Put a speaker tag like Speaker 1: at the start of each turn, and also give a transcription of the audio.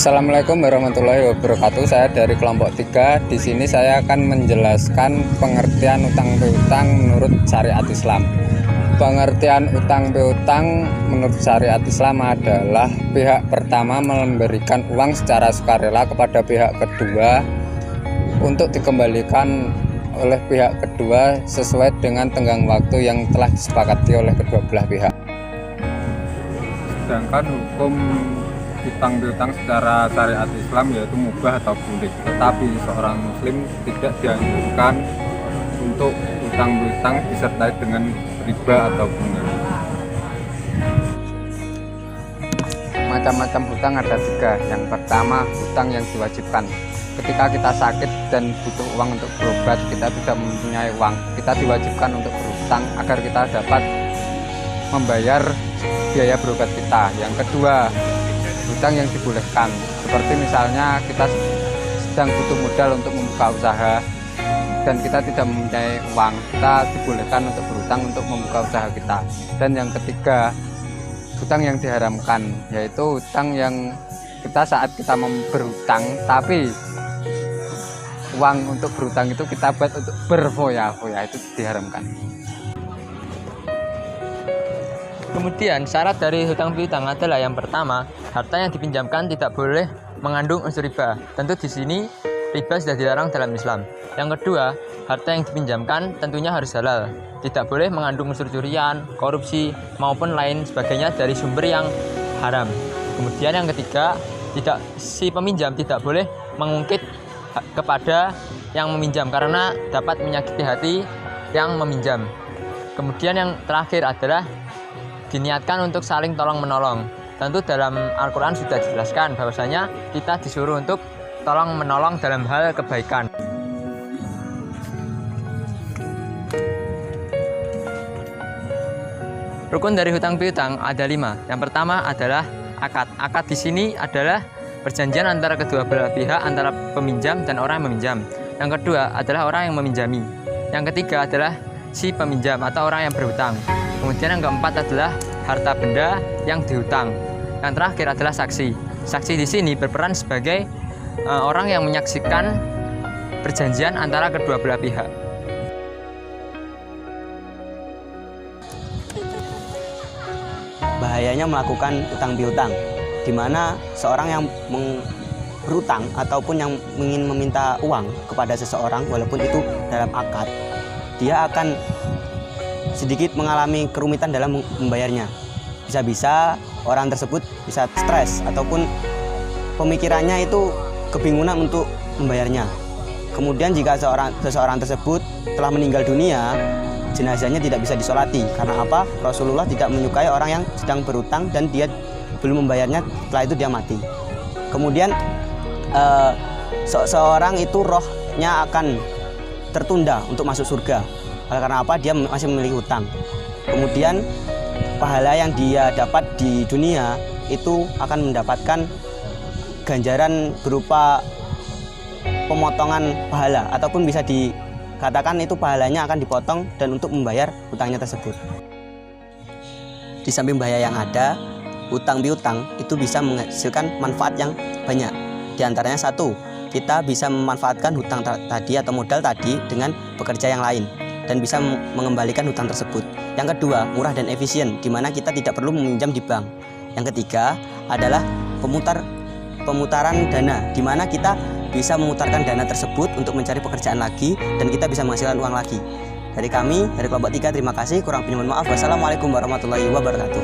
Speaker 1: Assalamualaikum warahmatullahi wabarakatuh. Saya dari kelompok 3. Di sini saya akan menjelaskan pengertian utang piutang menurut syariat Islam. Pengertian utang piutang menurut syariat Islam adalah pihak pertama memberikan uang secara sukarela kepada pihak kedua untuk dikembalikan oleh pihak kedua sesuai dengan tenggang waktu yang telah disepakati oleh kedua belah pihak. Sedangkan hukum utang piutang secara syariat Islam yaitu mubah atau boleh, tetapi seorang muslim tidak dianjurkan untuk utang piutang disertai dengan riba atau bunga. Macam-macam hutang ada 3. Yang pertama, hutang yang diwajibkan. Ketika kita sakit dan butuh uang untuk berobat, kita tidak mempunyai uang, kita diwajibkan untuk berhutang agar kita dapat membayar biaya berobat kita. Yang kedua, hutang yang dibolehkan, seperti misalnya kita sedang butuh modal untuk membuka usaha dan kita tidak mempunyai uang, kita dibolehkan untuk berhutang untuk membuka usaha kita. Dan yang ketiga, hutang yang diharamkan, yaitu hutang yang kita saat kita berhutang tapi uang untuk berhutang itu kita buat untuk berfoya-foya, itu diharamkan.
Speaker 2: Kemudian syarat dari hutang piutang adalah yang pertama, harta yang dipinjamkan tidak boleh mengandung unsur riba. Tentu di sini riba sudah dilarang dalam Islam. Yang kedua, harta yang dipinjamkan tentunya harus halal, tidak boleh mengandung unsur curian, korupsi maupun lain sebagainya dari sumber yang haram. Kemudian yang ketiga, si peminjam tidak boleh mengungkit kepada yang meminjam karena dapat menyakiti hati yang meminjam. Kemudian yang terakhir adalah diniatkan untuk saling tolong-menolong. Tentu dalam Al-Quran sudah dijelaskan bahwasanya kita disuruh untuk tolong-menolong dalam hal kebaikan. Rukun dari hutang piutang ada 5. Yang pertama adalah akad. Akad di sini adalah perjanjian antara kedua belah pihak, antara peminjam dan orang yang meminjam. Yang kedua adalah orang yang meminjami. Yang ketiga adalah si peminjam atau orang yang berhutang. Kemudian yang keempat adalah harta benda yang dihutang. Yang terakhir adalah saksi. Saksi di sini berperan sebagai orang yang menyaksikan perjanjian antara kedua belah pihak.
Speaker 3: Bahayanya melakukan utang piutang, di mana seorang yang berutang ataupun yang ingin meminta uang kepada seseorang walaupun itu dalam akad, dia akan sedikit mengalami kerumitan dalam membayarnya. Bisa-bisa orang tersebut bisa stres ataupun pemikirannya itu kebingungan untuk membayarnya. Kemudian jika seseorang tersebut telah meninggal dunia, jenazahnya tidak bisa disolati. Karena apa? Rasulullah tidak menyukai orang yang sedang berutang dan dia belum membayarnya, setelah itu dia mati. Kemudian seseorang itu rohnya akan tertunda untuk masuk surga. Karena apa? Dia masih memiliki hutang. Kemudian pahala yang dia dapat di dunia itu akan mendapatkan ganjaran berupa pemotongan pahala, ataupun bisa dikatakan itu pahalanya akan dipotong dan untuk membayar hutangnya tersebut. Di samping bahaya yang ada, hutang piutang itu bisa menghasilkan manfaat yang banyak. Di antaranya satu, kita bisa memanfaatkan hutang tadi atau modal tadi dengan bekerja yang lain dan bisa mengembalikan hutang tersebut. Yang kedua, murah dan efisien, di mana kita tidak perlu meminjam di bank. Yang ketiga adalah pemutaran dana, di mana kita bisa memutarkan dana tersebut untuk mencari pekerjaan lagi dan kita bisa menghasilkan uang lagi. Dari kami, dari kelompok 3, terima kasih. Kurang lebihnya mohon maaf. Wassalamualaikum warahmatullahi wabarakatuh.